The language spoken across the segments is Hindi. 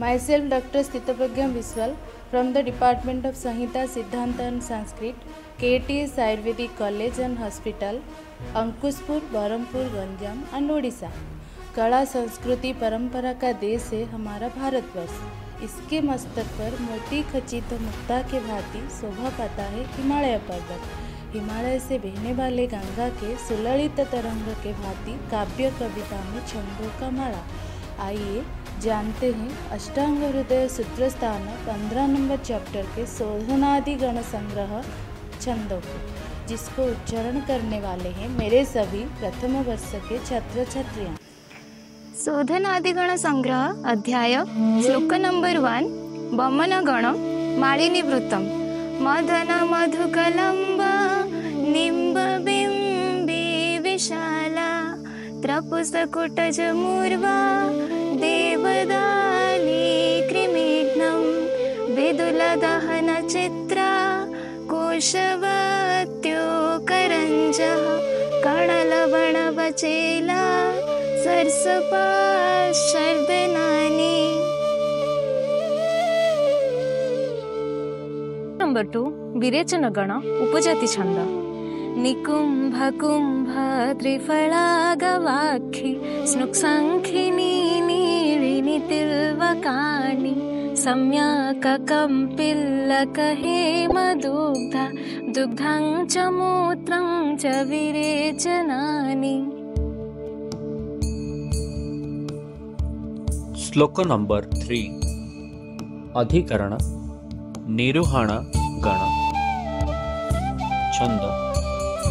Myself Dr. Stitapragya Biswal from the Department of Sanhita, Siddhanta and Sanskrit, KTS Ayurvedic College and Hospital, Ankushpur, Berhampur, Ganjam and Odisha. कला संस्कृति परंपरा का देश है हमारा भारतवर्ष। इसके मस्तक पर मोटी खचित मुक्ता के भांति शोभा पाता है हिमालय पर्वत। हिमालय से बहने वाले गंगा के सुललित तरंग के भांति काव्य कविता में छंदों का माला। आइए जानते हैं अष्टांग हृदय सूत्र स्थान 15 नंबर चैप्टर के शोधनादि गण संग्रह छंदों को, जिसको उच्चारण करने वाले हैं मेरे सभी प्रथम वर्ष के छात्र छात्रियाँ। शोधनादिगण संग्रह अध्याय श्लोक नंबर 1 बमन गण मालिनी वृत्तम मदन मधुकलंब निम्ब बिंबी विशाला त्रपुसकुटज मूर्वा देवदाली कृमिघ्नं विदुल दहन चित्रा कोशवत्यो करंजः कणलवण बचेला सरसपा शर्दनानी। नंबर 2 विरेचन गण उपजाति छंद निकुंभ कुंभ त्रिफला गवाक्षी स्नुक्संखिनी नीलिनी तिल्वकानि सम्यक कंपिल्लक हेमदुग्धा दुग्धं च मूत्रं च विरेचनानि। श्लोक नंबर 3 अधिकरण निरूहण गण छंद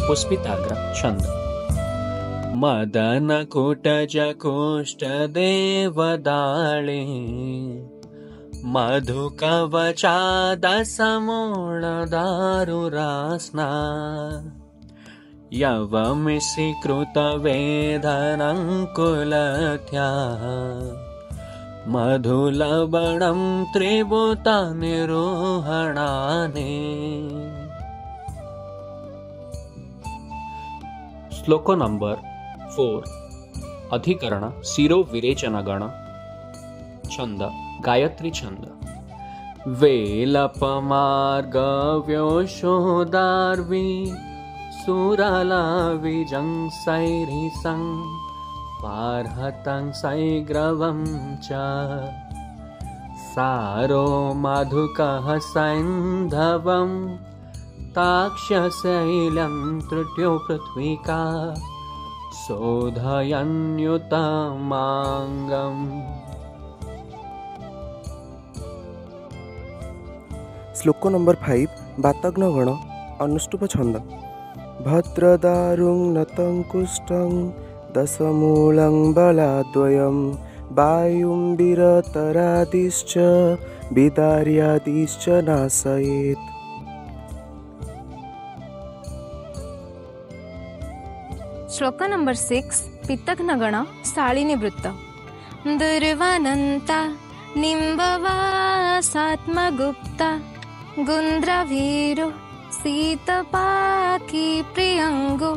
पुष्पिताग्र छंद मदन कुटज कोष्ठ देवदाळे मधु कवचा दसमूल दारुरास्ना यवमिषि कृत वेदनंकुलथ्या मधुलवणं त्रिभुत निरूहणानि। श्लोक नंबर 4 अधिकरण शिरो विरेचन गण छंद गायत्री छंद वेलपमार्गव्योषोदार्वी सुराला विजंसैरिसं पार्हतं सैग्रवं च सारो मधुकः सैन्धवं ताक्ष्यशैलं तृट्यो पृथ्वीका शोधयन्युतमाङ्गम्। श्लोक नंबर 5 बातग्न गण अनुष्टुप छंद भद्रदारुं नतंकुष्टं दशमूलं बलाद्वयं वायुं विरतरादिश्च विदार्यादिश्च नाशयेत्। श्लोक नंबर 6 पित्तघ्न गण शालिनी वृत्त दुर्वानन्ता निम्बवासात्मगुप्ता गुन्द्रभीरु शीतपाकी प्रियंगु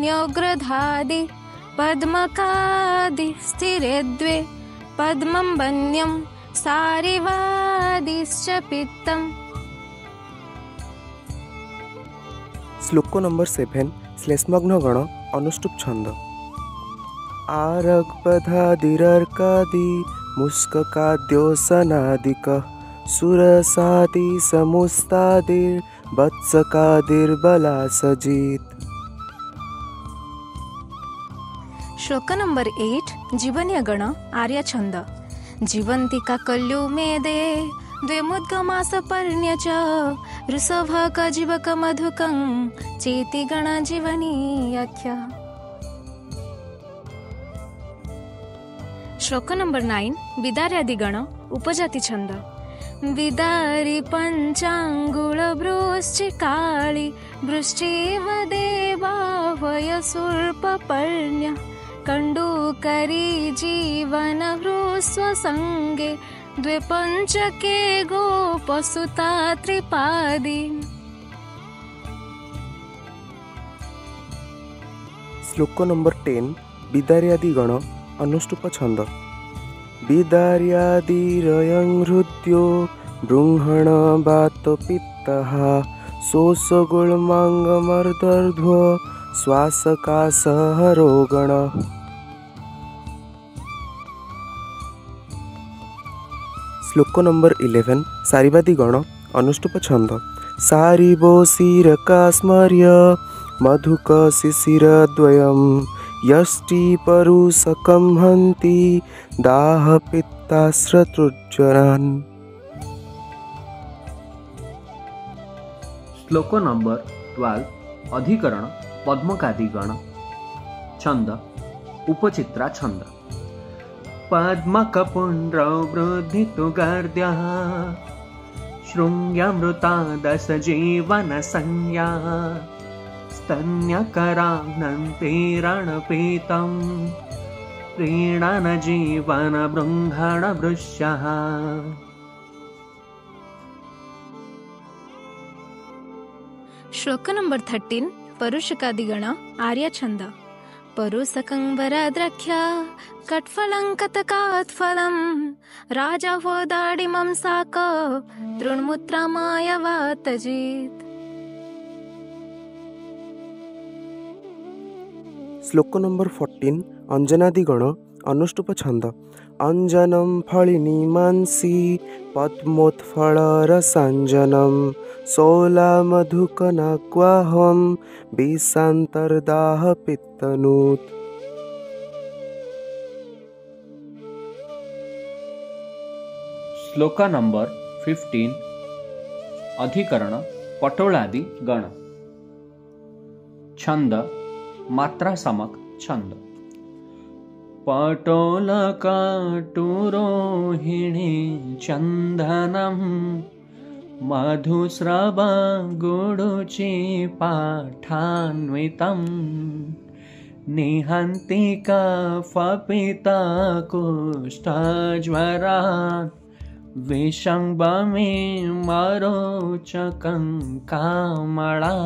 न्योग्रधादि पद्मकादि स्थिरे द्वे पद्मं वन्यं सारिवादिश्च पित्तम्। श्लोक नंबर 7 श्लेष्मग्न गण अनुष्टुप छंद आरक्पधादिरर्कादि मुष्ककाद्योसनादिक सुरसादि समुस्तादिर वत्सकादिर्बलासजित्। श्लोक नंबर 8 जीवनीय गण आर्य छंद जीवंती काकल्यो मेदे द्वेमुद्गमास पर्ण्य च ऋषभक जीवक मधुकं चेति गण जीवनी आख्य। श्लोक नंबर 9 विदार्यादि गण उपजाति छंद विदारी पंचांगुल वृश्चिकाळि वृश्चिव देवा वयसुर्पपर्ण्य कंडूकरी जीवन हृस्व संगे द्वे पंचके गोपसुता त्रिपादी। श्लोक नंबर 10 विदार्यादि गण अनुष्टुप छंद विदार्यादिरयं हृद्यो बृंहण वातपित्तः शोषगुल्माङ्गमर्दर्ध्व श्वासकाशः रोगण। श्लोक नंबर 11 सारीवादी गण अनुष्टुप छंद। सारिबो शिरका स्मर्य मधुक शिशिरद्वयं यष्टि परुषकं हन्ति दाह पित्ताश्रतुज्जरान्। श्लोक नंबर 12 अधिकरण पद्मकादि गण। छंद उपचित्रा छंद। पद्मकपुण्ड्रौ वृद्धितु गर्द्यः शृङ्ग्यमृता दश जीवनसंज्ञा स्तन्यकरानन्तिरणपीतं प्रीणन जीवन बृंहण वृष्यः। श्लोक नंबर 13 परुषकादिगण आर्य छंद। परुषकं वरद्रख्य कट्फलं कतकात्फलं राजवोदाडिमं साक तृणमुद्रामायवातजित्। श्लोक नंबर 14 अंजनादि गण अनुष्टुप छंद। अंजनं फलिनीमांसि पद्मोत्फलरसाञ्जनं शौलामधुकनाक्वाहं विषान्तर्दाह पित्तनूत्। श्लोक नंबर 15 अधिकरण पटोलादि गण। छंद मात्रा समक छंद। पटोलकाटुरोहिणी चंदनम मधुस्रव गुडुचि पाठान्वितं निहन्ति कफपिता कुष्ठज्वरान् विषंबमे मरोचकं कामळा।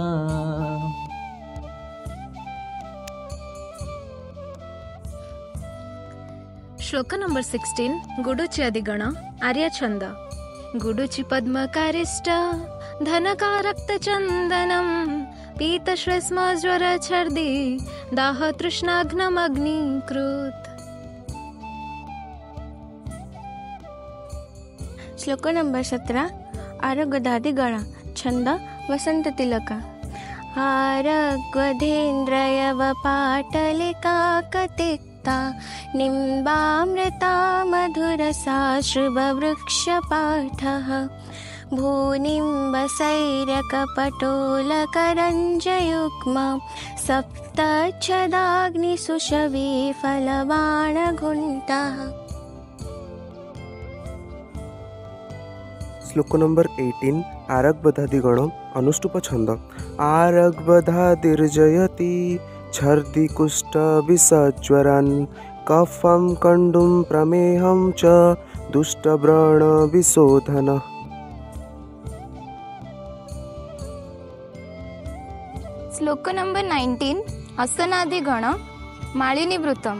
श्लोक नंबर 16 गुडुचि आदिगण आर्य छंद। गुडुचि पद्मकारिष्ट धनकारक्तचन्दनं पीतश्लेष्मज्वर छर्दि दाह तृष्णाघ्नमग्निकृत्। श्लोक नंबर 17 आरगदादिगण छंद वसंत तिलका। आरग्वधेन्द्रयव पाटलिका कतिक्ता निम्बामृता मधुरसा शुभवृक्षपाठः भूनिम्बसैर्यकपटोलकरञ्जयुग्मा सप्तच्छदाग्निसुषवी फलबाणघुण्टः। श्लोक नंबर 18 आरग्वधादिगण अनुष्टुप छंद। आरग्वधादिर्जयति छर्दि कुष्ठ विषज्वरान् कफं कंडुं प्रमेहं च दुष्टव्रण विशोधन। श्लोक नंबर 19 असनादिगण मालिनी वृत्तम।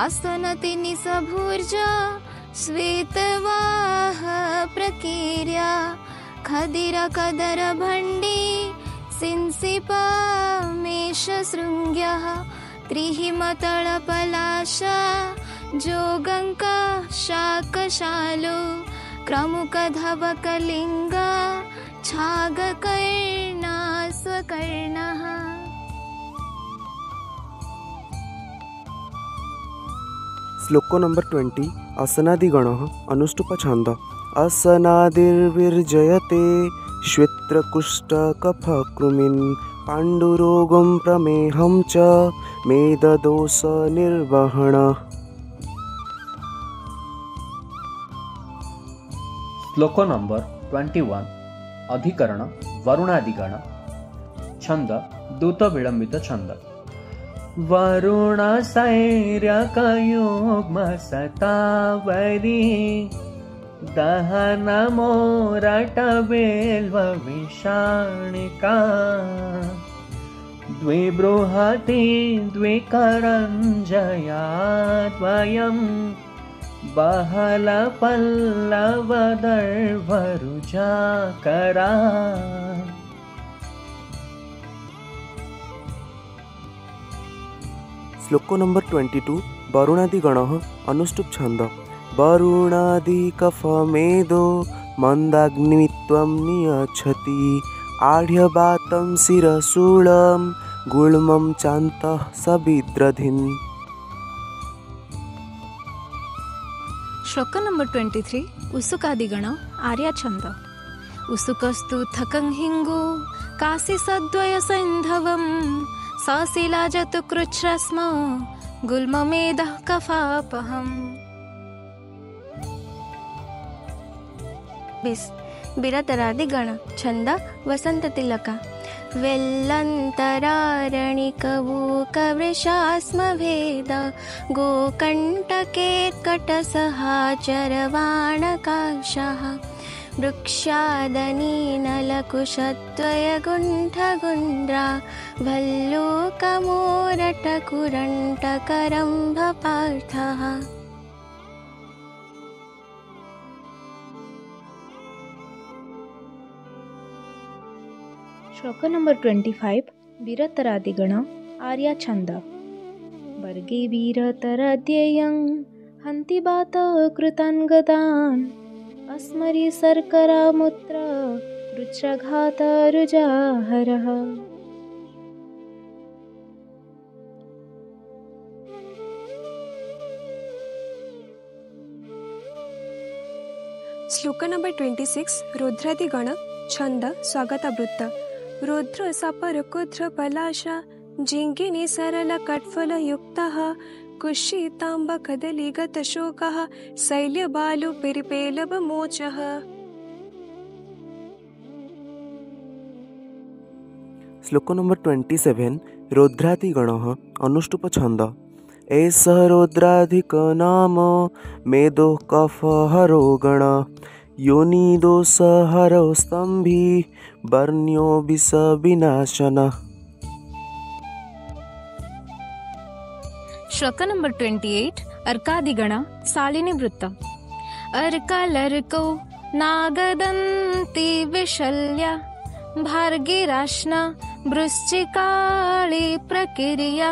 असनति निसभूर्ज श्वेतवाह प्रकीर्या खदिर कदर भण्डी सिंसिपा मेषशृङ्ग्यः त्रिहिमतलपलाशा जोगङ्का शाकशालो क्रमुकधवकलिङ्गा छागकर्णा स्वकर्णः। श्लोक नंबर 20 असनादिगण अनुष्टुप छंद। असनादिर्विर्जयते श्वेत्रकुष्ठकफकृमिन् पाण्डुरोगं प्रमेहं च मेददोष निर्वहण। श्लोक नंबर 21 अधिकरण वरुणादिगण। छंद दूत विलंबित छंद। वरुण सैर्यकयुग्मसतावरी दहन मोरटबेल्व विषाणिका द्विबृहति द्विकरञ्जया द्वयं बहला पल्लव दर्भरुजा करा। श्लोक नंबर 22 वरुणादिगणः अनुष्टुप् छन्द वरुणादि कफमेदो मन्दाग्नित्वं नियच्छति आढ्यवातं शिरशूलं गुल्मं चान्तः सविद्रधिन्। श्लोक नंबर 23 उसुकादिगण आर्या छंद उसुकस्तु थकं हिंगो काशी सद्वय सैन्धवं सशिलाजतु कृच्छ्रस्म गुल्ममेदः कफापहम्। बिरतरादिगण छंद वसंत तिलका वेल्लन्तरारणिकवूकवृषास्मभेद गोकण्टकेत्कटसहाचरवाणकाक्षः वृक्षादनीनलकुशद्वयगुण्ठगुण्ड्रा भल्लूकमोरटकुरण्टकरम्भपार्थः। श्लोक नंबर 25 वीरतरादिगण आर्या छंद वर्गे वीरतराद्ययं हन्ति बात कृतान् गतान् अस्मरि शर्करामुत्र रुद्रघातरुजाहरः। श्लोक नंबर 26 रुद्रादिगण छंद स्वागतावृत्त रुद्र सपर कुद्र पलाशा जिंगिनी सरल कटफल युक्तः कुशीतांब कदलीगत शोकः शैल्य बालु पिरिपेलव मोचः। श्लोक नंबर 27 रुद्रादिगणः अनुष्टुप छंद एष रुद्राधिक नाम मेदो कफहरो गण योनिदोषहरो स्तंभी वर्ण्यो विष विनाशनः। श्लोक नंबर 28 अर्कादिगण शालिनी वृत्त अर्कालर्को नागदन्ति विशल्या भार्गिराश्ना वृश्चिकाळी प्रकिर्या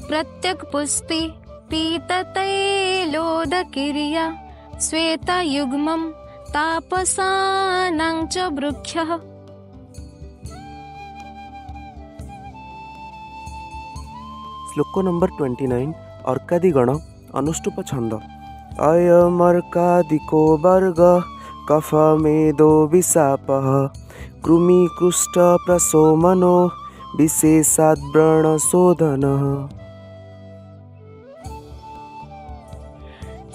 प्रत्यक पुष्पी पीततैलोदकिर्या श्वेतायुग्मं तापसानां च वृक्षः। श्लोक नंबर 29 अर्कादिगण अनुष्टुप छंद अयमर्कादिको वर्ग कफमेदो विशापः कृमिकृष्ट प्रसोमनो विशेषाद्व्रणशोधनः।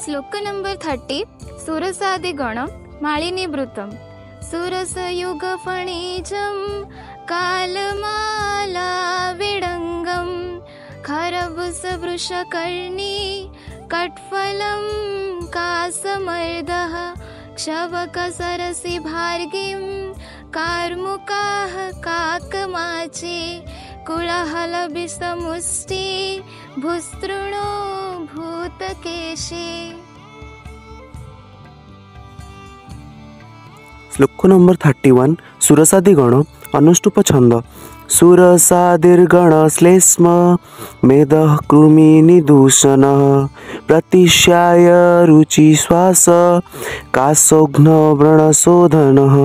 श्लोक नंबर 30 सुरसादिगण मालिनी वृत्तम सुरसयुगफणिजं कालमाला विडंगम खरबुसवृषकर्णी कट्फलं कासमर्दः क्षवकसरसि भार्गिं कार्मुकाः काकमाचे कुलहलबिसमुष्टि भूस्तृणो भूतकेशे। श्लोक नंबर 31 सुरसादिगण अनुष्टुप छंद सुरसादिर्गण श्लेष्म मेदः कृमिनिदूषणः प्रतिश्याय रुचि श्वास कासोघ्न व्रणशोधनः।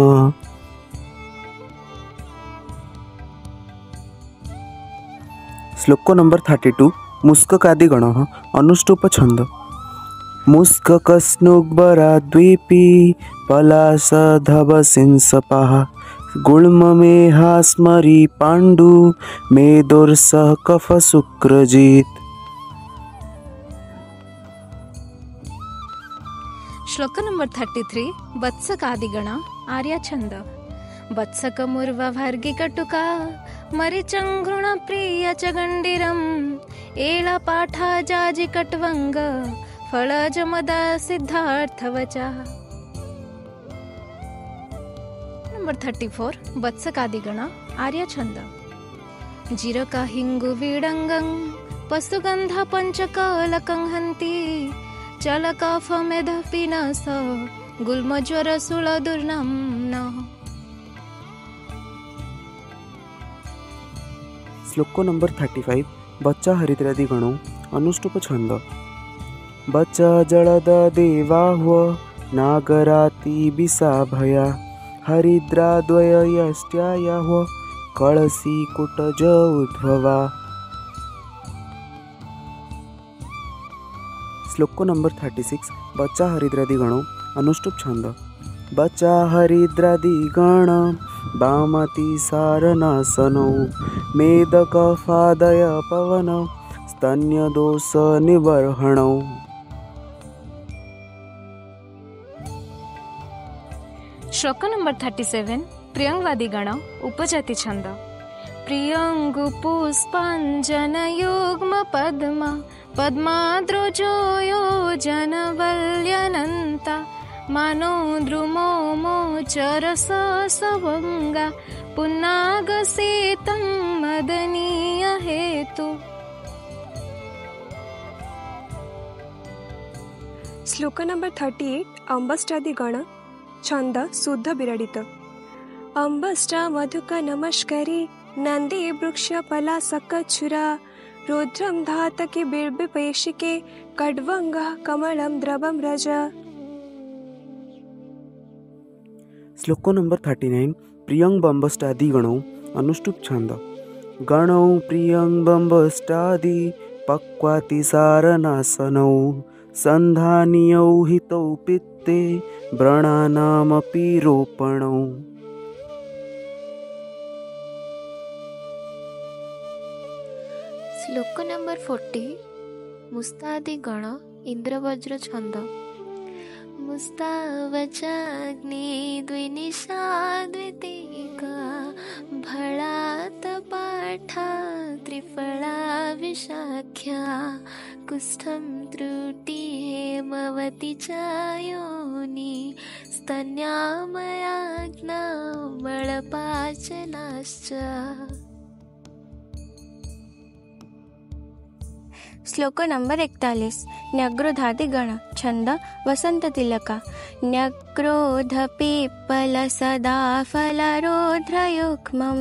श्लोक नंबर 32 मुस्ककादिगण अनुष्टुप छंद मुस्ककस्नुग्बराद्वीपी पलाशधवसिंसपः गुल्ममेहास्मरी पाण्डु मेदोर्सः कफशुक्रजित्। श्लोक नंबर 33 वत्सकादिगण आर्या छंद वत्सकमुर्वभर्गिकटुका मरिचङ्घृण प्रिय च गण्डिरम् एळपाठा जाजिकट्वङ्ग फलजमदा सिद्धार्थवचः। नंबर 34 वत्सकादिगण आर्या छंद जिरका हिंगु विडंगं पशुगंधा पंचकलकं हन्ति चलकफमेधः पिनस गुल्मज्वरशूलदुर्नम्नः। श्लोक नंबर 35 बच्चा हरिद्रादि गणों अनुष्टुप छंद। बच्चा जलद देवाह्व नागराति विषाभया हरिद्राद्वयष्ट्यायाह्व कलसी कुटज उद्भवा। श्लोक नंबर 36 बच्चा हरिद्रादि गणों अनुष्टुप छंद। बच्चा हरिद्रादि गण बामति सारनासनौ मेदकफादय पवन स्तन्य दोष निवर्हणौ। श्लोक नंबर 37 प्रियंगवादी गण उपजाति छंद। प्रियंगु पुष्पाञ्जनयुग्म पद्मा पद्माद्रुजो योजनवल्यनन्ता मानो द्रुमो मोचरस सवंगा पुन्नागसेतं मदनीय हेतु। श्लोक नंबर 38 अंबष्टादि गण छंद शुद्ध विरडित। अंबष्टा मधुक नमस्करी नंदी वृक्ष पलासकच्छुरा रुद्रम धातके बिर्बिपेशिके कड्वंगः कमलं द्रवं रज। श्लोक नंबर 39 प्रियंग बम्बष्टादि गणों अनुष्टुप छंद। गणौ प्रियंग बम्बष्टादि पक्वाति सारनासनौ संधानियौ हितौ पित्ते व्रणानामपि रोपणौ। श्लोक नंबर 40 मुस्तादि गण इंद्रवज्र छंद। मुस्तावचाग्नि द्विनिशा द्वितीका भळात पाठा त्रिफला विशाख्या कुष्ठं त्रुटि हेमवती चायोनि स्तन्यामयाग्ना बलपाचनाश्च। श्लोक नंबर 41 न्यग्रोधादि गण छंद वसंत तिलका। न्यग्रोध पीपल सदा फलरोध्रयुग्मं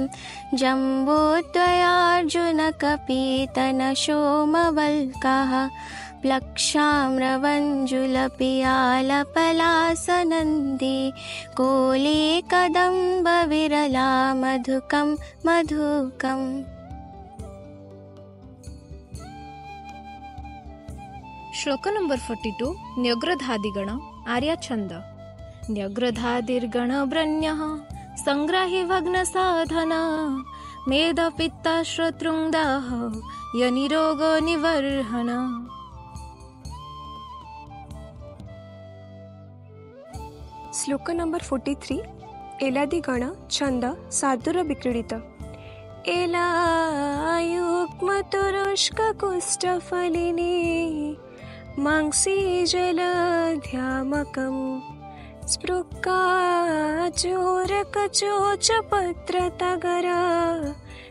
जम्बोद्वयार्जुन कपीतन सोमवल्काः प्लक्षाम्रवञ्जुलपियालपलासनन्दी कोली कदम्ब विरला मधुकं मधुकम्। श्लोक नंबर 42 न्यग्रधादिगण आर्या छंद। न्यग्रधादिर्गण ब्रण्यः संग्राहि भग्न साधन मेध पित्ताश्रोतृङ्गदाः यनिरोग निवर्हन। श्लोक नंबर 43 एलादि गण छंद साधुर विक्रीडित। एलायुग्मतुरुष्क कुष्ठफलिनी मांसी जलध्यामकं स्पृक्काचोरकचोच पत्रतगर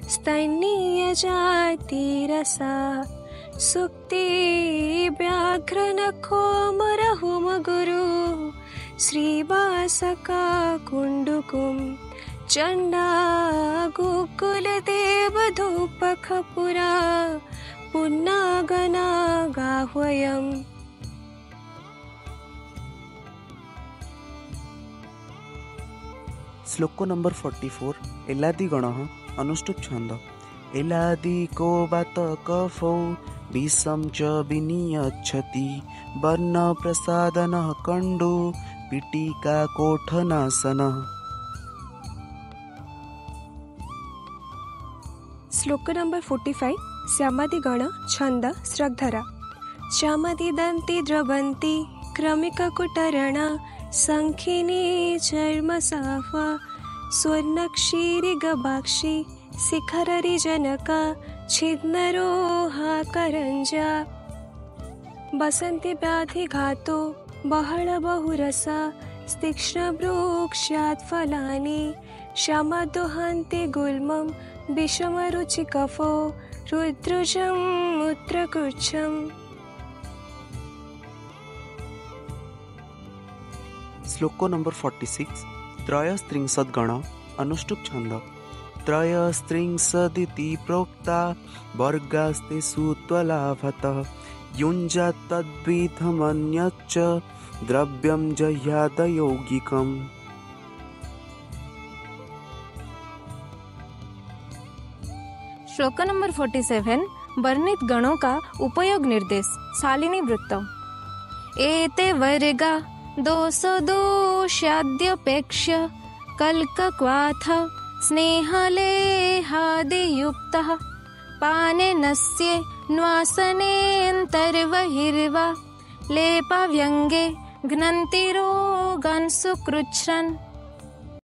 स्तन्नीय जातिरसा सुक्ति व्याघ्रनखोमरहुमगुरु श्रीवासका कुण्डुकुं चण्डा गोकुलदेवधूपखपुरा पुन्नागना गाह्वयम्। श्लोक नंबर 44 एलादि गण अनुष्टुप छंद। एलादि को बात कफौ विषम च विनियच्छति वर्ण प्रसादन कंडु पिटीका कोठनासन। श्लोक नंबर 45 श्यामादि गण छंद श्रद्धरा। श्यामदि दंती द्रवंती क्रमिककुटरणा संखिनी चर्मसाफा स्वर्णक्षीरि गवाक्षी शिखररि जनका छिद्नरोहा करंजा बसंती व्याधि घातो बहळ बहुरसा तीक्ष्ण वृक्षात् फलानि श्यामदोहान्ते गुल्मं विषमरुचिकफो रुद्रुजं मूत्रकुच्छम्। श्लोक नंबर 46 त्रयस्त्रिंशत् गण अनुष्टुप छंद त्रयस्त्रिंशदिति प्रोक्ता वर्गास्ते सुत्वलाभतः युञ्जात् तद्विधमन्यच्च द्रव्यं जह्याद यौगिकम्। श्लोक नंबर 47 वर्णित गणों का उपयोग निर्देश शालिनी वृत्तम। एते वर्गा दोषाद्यपेक्ष्य कल्कक्वाथ स्नेहलेहादियुक्तः पानेनस्ये न्वासनेऽन्तर्बहिर्वा लेपाव्यङ्गे घ्नन्ति रोगान् सुकृच्छ्रन्